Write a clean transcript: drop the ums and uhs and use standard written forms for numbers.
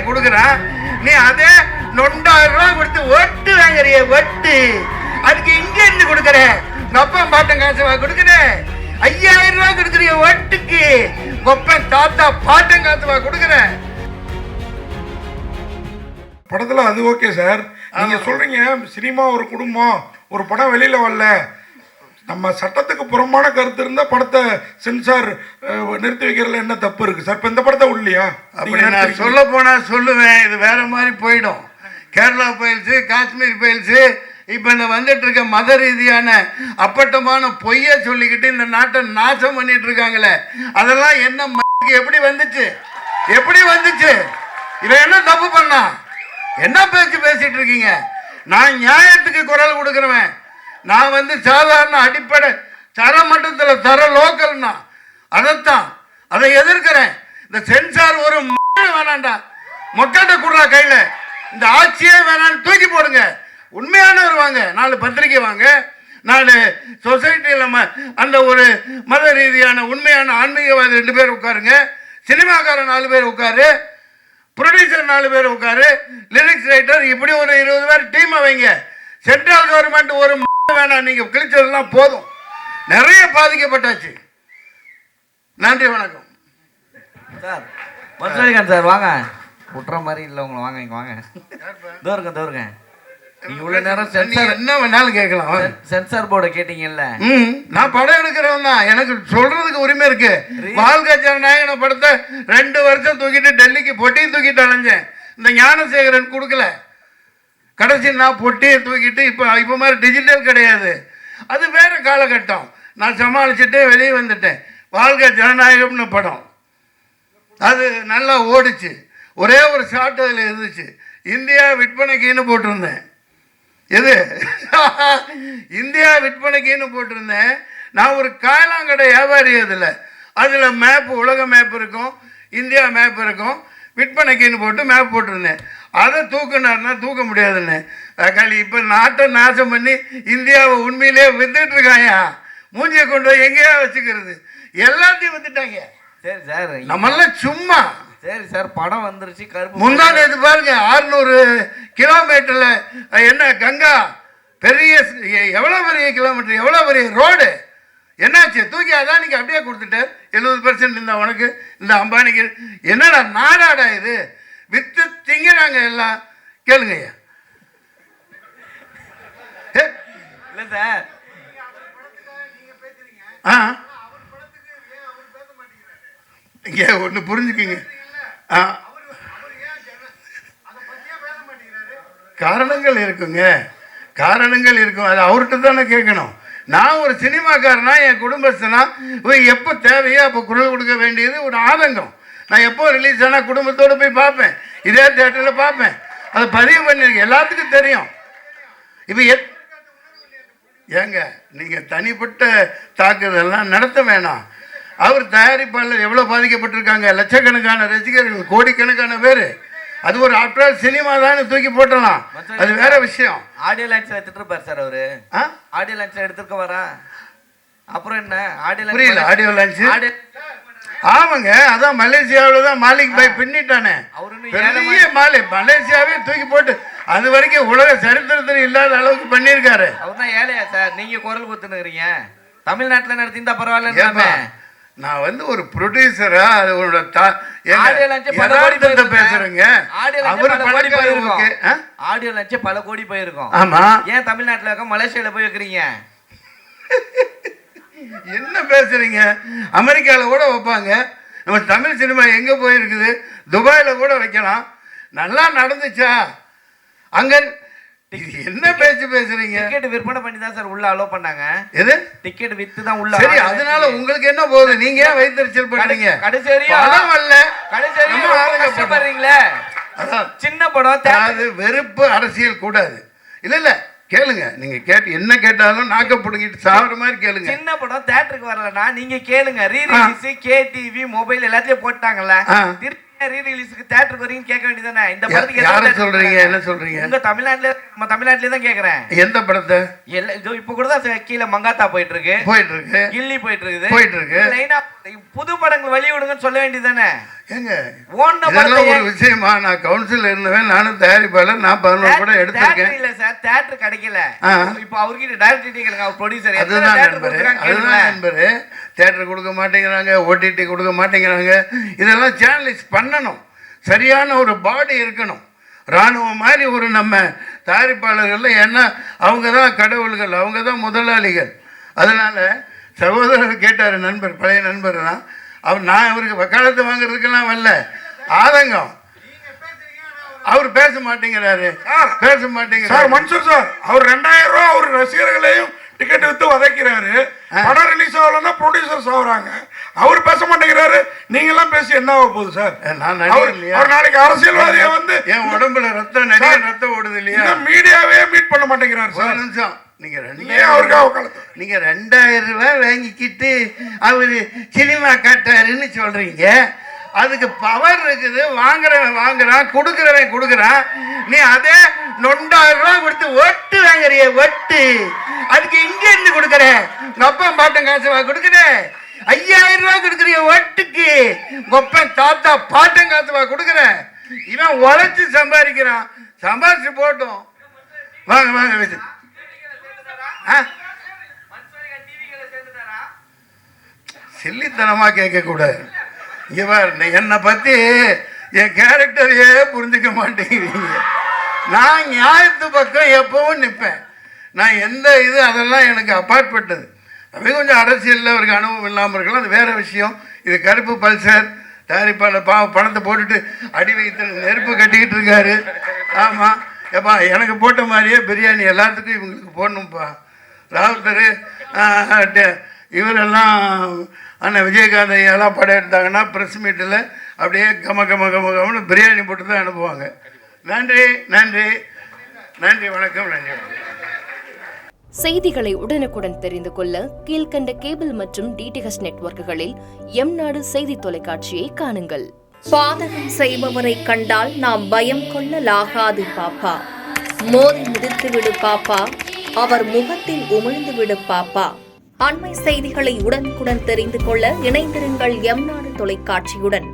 கொடுக்குறான். நீ அதே 9,000 ரூபாய் கொடுத்து ஒட்டு வாங்குறிய ஒட்டு. அதுக்கு இங்க இருந்து கொடுக்குற அப்பா பாட்டன் காசு கொடுக்குற. 5,000 ரூபாய் கொடுக்குறிய ஒட்டுக்கு கொப்பன் தாத்தா பாட்டன் காசு கொடுக்குற. படத்துல அது ஓகே சார். நீங்க சொல்றீங்க சினிமா ஒரு குடும்பம், ஒரு படம் வெளியில வரல, நம்ம சட்டத்துக்கு புறம்பான கருத்து இருந்தா படத்தை சென்சார் நிறுத்தி வைக்கிறதுல என்ன தப்பு இருக்கு சார்? இப்ப இந்த படத்தை உள்ளியா? அப்படி நான் சொல்ல போனா சொல்லுவேன், இது வேற மாதிரி போயிடும். கேரளா பயில்ஸு, காஷ்மீர் பயில்ஸு, இப்ப இந்த வந்துட்டு இருக்க மத ரீதியான அப்பட்டமான பொய்ய சொல்லிக்கிட்டு இந்த நாட்டை நாசம் பண்ணிட்டு இருக்காங்களே, அதெல்லாம் என்ன எப்படி வந்துச்சு? எப்படி வந்துச்சு? இவன் என்ன தப்பு பண்ணா? என்ன பேச்சு பேசிட்டு இருக்கீங்க? நான் நியாயத்துக்கு குரல் கொடுக்குறவன். நான் சாதாரண அடிப்படை தரமட்டத்தில் தர லோக்கல்னா அதைத்தான் அதை எதிர்க்கிறேன். இந்த சென்சார் ஒரு வேணாண்டா, மொக்கட்ட குடுறா கையில, இந்த ஆட்சியே வேணான்னு தூக்கி போடுங்க. உண்மையானவர் வாங்க, 4 பத்திரிக்கை வாங்க, 4 சொசைட்டியில் அந்த ஒரு மத ரீதியான உண்மையான ஆன்மீகவாதி 2 பேர் உட்காருங்க, சினிமாக்காரன் 4 பேர் உட்காரு, ப்ரொடியூசர் 4 பேர் உட்காரு, லிரிக்ஸ் ரைட்டர், இப்படி ஒரு 20 பேர் டீமை வைங்க. சென்ட்ரல் கவர்மெண்ட் ஒரு வேணாம், நீங்க கிழிச்சதெல்லாம் போதும். நிறைய பாதிக்கப்பட்டாச்சு. நன்றி, வணக்கம் சார். மதுரகாந்த் சார் வாங்க. குற்ற மாதிரி இல்லை உங்களை, வாங்க இங்க வாங்க. தோருங்க நீங்க இவ்வளவு நேரம் சென்சார் என்ன வேணாலும் கேட்கலாம். சென்சார் போர்டை கேட்டீங்கல்ல. நான் படம் எடுக்கிறவன் தான், எனக்கு சொல்றதுக்கு உரிமை இருக்கு. வாழ்க்கை ஜனநாயகன படத்தை 2 வருஷம் தூக்கிட்டு டெல்லிக்கு பொட்டியும் தூக்கிட்டு அலைஞ்சேன். இந்த ஞானசேகரன் கொடுக்கல, கடைசி நான் பொட்டியை தூக்கிட்டு இப்போ மாதிரி டிஜிட்டல் கிடையாது, அது வேற காலகட்டம். நான் சமாளிச்சுட்டு வெளியே வந்துட்டேன். வாழ்க்கை ஜனநாயகம்னு படம் அது நல்லா ஓடிச்சு. ஒரே ஒரு ஷாட் அதில் இருந்துச்சு, இந்தியா விற்பனைக்குன்னு போட்டிருந்தேன். எது இந்தியா விற்பனைக்குன்னு போட்டிருந்தேன். நான் ஒரு காயலாங்கடை வியாபாரி. அதில் மேப்பு, உலக மேப் இருக்கும், இந்தியா மேப் இருக்கும், விற்பனைக்குன்னு போட்டு மேப் போட்டிருந்தேன். அதை தூக்குனாருன்னா தூக்க முடியாதுன்னு களி. இப்போ நாட்டை நாசம் பண்ணி இந்தியாவை உண்மையிலே வித்துட்டு இருக்காயா. மூஞ்சியை கொண்டு போய் எங்கேயா வச்சுக்கிறது? எல்லாத்தையும் வித்துட்டாங்க. சரி சார், நம்மெல்லாம் சும்மா. சரி சார், படம் வந்துருச்சு. கருப்பு முந்தா நேற்று பாருங்க, 600 கிலோமீட்டர்ல என்ன கங்கா பெரிய, எவ்வளோ பெரிய கிலோமீட்டர், எவ்வளோ பெரிய ரோடு, என்னாச்சு? தூக்கி அதான் நீங்கள் அப்படியே கொடுத்துட்ட. 70% இந்த உனக்கு, இந்த அம்பானிக்கு. என்னடா நாடாடா இது? வித்து திங்கிறாங்க எல்லாம். கேளுங்கய்யா. இல்லை சார், இங்கே ஒன்று புரிஞ்சுக்குங்க. காரணங்கள் இருக்குங்க, காரணங்கள் இருக்கும். அது அவர்கிட்ட தானே கேட்கணும். நான் ஒரு சினிமாக்காரனா, என் குடும்பஸ்தனா, எப்போ தேவையோ அப்போ குரல் கொடுக்க வேண்டியது ஒரு ஆதங்கம். நான் எப்போ ரிலீஸ் ஆனால் குடும்பத்தோடு போய் பார்ப்பேன், இதே தேட்டரில் பார்ப்பேன். அதை பதிவு பண்ணியிருக்கேன், எல்லாத்துக்கும் தெரியும். இப்போ ஏங்க நீங்கள் தனிப்பட்ட தாக்குதல்லாம் நடத்த வேணாம். அவர் தயாரிப்பாளர் எவ்வளோ பாதிக்கப்பட்டிருக்காங்க, லட்சக்கணக்கான ரசிகர்கள், கோடிக்கணக்கான பேர். அது ஒரு ஆஃப்டர் சினிமா தான், தூக்கி போட்டலாம், அது வேற விஷயம். ஆடியோ லான்ச்ல எடுத்துட்டு இருப்பார் சார் அவரு. ஆடியோ லான்ச்ல எடுத்துக்க வரா, அப்புறம் என்ன ஆடியோ லான்ச்? புரியல. ஆடியோ லான்ச் ஆமாங்க, அதான் மலேசியாவில் தான் மாலிக் பாய் பின்னிட்டானே, பெரிய மாலிக். மலேசியாவே தூக்கி போட்டு அது வரைக்கும் உலக சரித்திரத்தில் இல்லாத அளவுக்கு பண்ணியிருக்காரு. அவர் தான் ஏழையா சார்? நீங்க குரல் கொடுத்துனுறீங்க. தமிழ்நாட்டில் நடத்திருந்தா பரவாயில்ல. நான் ஒரு ப்ரொடியூசரா அதோட பேசுறேங்க. ஆடியோ லான்ச் பல கோடி போயிருக்கும். ஆமா, ஏன் தமிழ்நாட்டில் இருக்க மலேசியால போய் வைக்கிறீங்க? என்ன பேசுறீங்க? அமெரிக்கால கூட வைப்பாங்க. நம்ம தமிழ் சினிமா எங்க போயிருக்குது? துபாயில கூட வைக்கலாம். நல்லா நடந்துச்சா அங்க? என்ன பேச்சு பேசுறீங்க? டிக்கெட் விற்பனை பண்ணி தான் சார் உள்ள அலோ பண்ணாங்க. எது? டிக்கெட் வித்து தான் உள்ள. சரி, அதனால உங்களுக்கு என்ன போகுது? நீங்க ஏன் வைத்தறிச்சல் பண்றீங்க? கடைசி கஷ்டப்படுறீங்களே. சின்ன படம், அது வெறுப்பு அரசியல் கூடாது. இல்ல இல்ல, கேளுங்க. நீங்க என்ன கேட்டாலும் நாக்க புடுங்கிட்டு சாப்பிட்ற மாதிரி கேளுங்க. சின்ன படம் தியேட்டருக்கு வரலனா நீங்க கேளுங்க. ரீ ரிலீஸ் கேடிவி மொபைல் எல்லாத்தையும் போட்டாங்கல்ல, ரீ ரிலீஸ்க்கு தியேட்டருக்கு வரீங்க கேட்க வேண்டியதானே? இந்த படத்துக்கு யார சொல்றீங்க? என்ன சொல்றீங்க? உங்க தமிழ்நாட்டுல தான் கேக்குறேன். எந்த படத்தை? இப்ப கூட தான் கீழே மங்காத்தா போயிட்டு இருக்கு, கில்லி போயிட்டு இருக்கு. லைனா புது படங்கள் வெளியிடுங்கன்னு சொல்ல வேண்டியதானே? ஏங்க ஓடின இதெல்லாம் ஒரு விஷயமா? நான் கவுன்சில் இருந்தவன், நானும் தயாரிப்பாளர், நான் 11 கூட எடுத்திருக்கேன். இல்ல சார், தியேட்டர் கிடைக்கல. இப்போ அவர்கிட்ட டைரக்டர் கேளுங்க, அவர் ப்ரொடியூசர். அதுதான் நண்பரு, தியேட்டர் கொடுக்க மாட்டேங்கிறாங்க, ஓடிடி கொடுக்க மாட்டேங்கிறாங்க. இதெல்லாம் சேனலைஸ் பண்ணணும். சரியான ஒரு பாடி இருக்கணும். இராணுவம் மாதிரி ஒரு நம்ம தயாரிப்பாளர்கள், ஏன்னா அவங்க தான் கடவுள்கள், அவங்க தான் முதலாளிகள். அதனால் சகோதரர் கேட்டார், நண்பர், பழைய நண்பர் தான் அவர். நான் அவருக்கு வக்காலத்து வாங்குறதுக்கெல்லாம் வரல, ஆதங்கம். அவர் பேச மாட்டேங்கிறாரு, பேச மாட்டேங்கிறார். மன்சூர் சார், அவர் 2000 ரூபா அவர் ரசிகர்களையும் டிக்கெட் வித்து வதைக்கிறாரு. படம் ரிலீஸ் ஆகலன்னா ப்ரொடியூசர்ஸ் ஆகுறாங்க. அவர் பேச மாட்டேங்கிறாரு. நீங்க எல்லாம் பேசி என்ன ஆக போகுது சார்? நான் நடிகர் இல்லையா? அவர் நாளைக்கு அரசியல்வாதியை வந்து என் உடம்புல ரத்தம், நடிகர் ரத்தம் ஓடுது இல்லையா? மீடியாவே மீட் பண்ண மாட்டேங்கிறாரு சார். நிமிஷம், நீங்க 2000 ரூபாய் வாங்கிக்கிட்டு அவரு சினிமா காட்டாருன்னு சொல்றீங்க. அதுக்கு பவர் இருக்குது. வாங்குறவன் வாங்குறான், கொடுக்குறவன் கொடுக்குறான். நீ அதே 9,000 ரூபாய் கொடுத்து ஒட்டு வாங்குறிய, ஒட்டு. அதுக்கு இங்க இருந்து கொடுக்குற, உங்க அப்பா பாட்டன் காசுவா கொடுக்குற? 5,000 ரூபாய் கொடுக்குறிய ஒட்டுக்கு, உங்க அப்பா தாத்தா பாட்டன் காசுவா கொடுக்குற? இவன் உழைச்சு சம்பாதிக்கிறான், சம்பாதிச்சு போட்டோம். வாங்க வாங்க வச்சு சில்லித்தனமா கேட்க கூடாது. என்னை பத்தி என் கேரக்டரையே புரிஞ்சுக்க மாட்டேங்கிறீங்க. நான் நியாயத்து பக்கம் எப்பவும் நிற்பேன். நான் எந்த இது அதெல்லாம் எனக்கு அப்பாற்பட்டது. அது கொஞ்சம் அரசியலில் அவருக்கு அனுபவம் இல்லாமல் இருக்கலாம், அது வேற விஷயம். இது கருப்பு பல்சர் தயாரிப்பாளர் பணத்தை போட்டுட்டு அடி வைத்து நெருப்பு கட்டிக்கிட்டு இருக்காரு. ஆமாம், எப்பா எனக்கு போட்ட மாதிரியே பிரியாணி எல்லாத்துக்கும் இவங்களுக்கு போடணும்ப்பா. ராவுத்தர் இவரெல்லாம் அண்ணன் விஜயகாந்த் ஐயாலாம் படம் எடுத்தாங்கன்னா ப்ரெஸ் மீட்டில் அப்படியே கமன்னு பிரியாணி போட்டு தான் அனுப்புவாங்க. நன்றி நன்றி நன்றி, வணக்கம், நன்றி. செய்திகளை உடனுக்குடன் தெரிந்து கொள்ள கீழ்க்கண்ட கேபிள் மற்றும் டிடிஹெச் நெட்வொர்க்குகளில் எம்நாடு செய்தி தொலைக்காட்சியை காணுங்கள். பாதகம் செய்பவரை கண்டால் நாம் பயம் கொள்ளலாகாது பாப்பா. மோதி மிதித்து விடு பாப்பா, அவர் முகத்தில் உமிழ்ந்து விடு பாப்பா. அண்மை செய்திகளை உடனுக்குடன் தெரிந்து கொள்ள இணைந்திருங்கள் எம்நாடு தொலைக்காட்சியுடன்.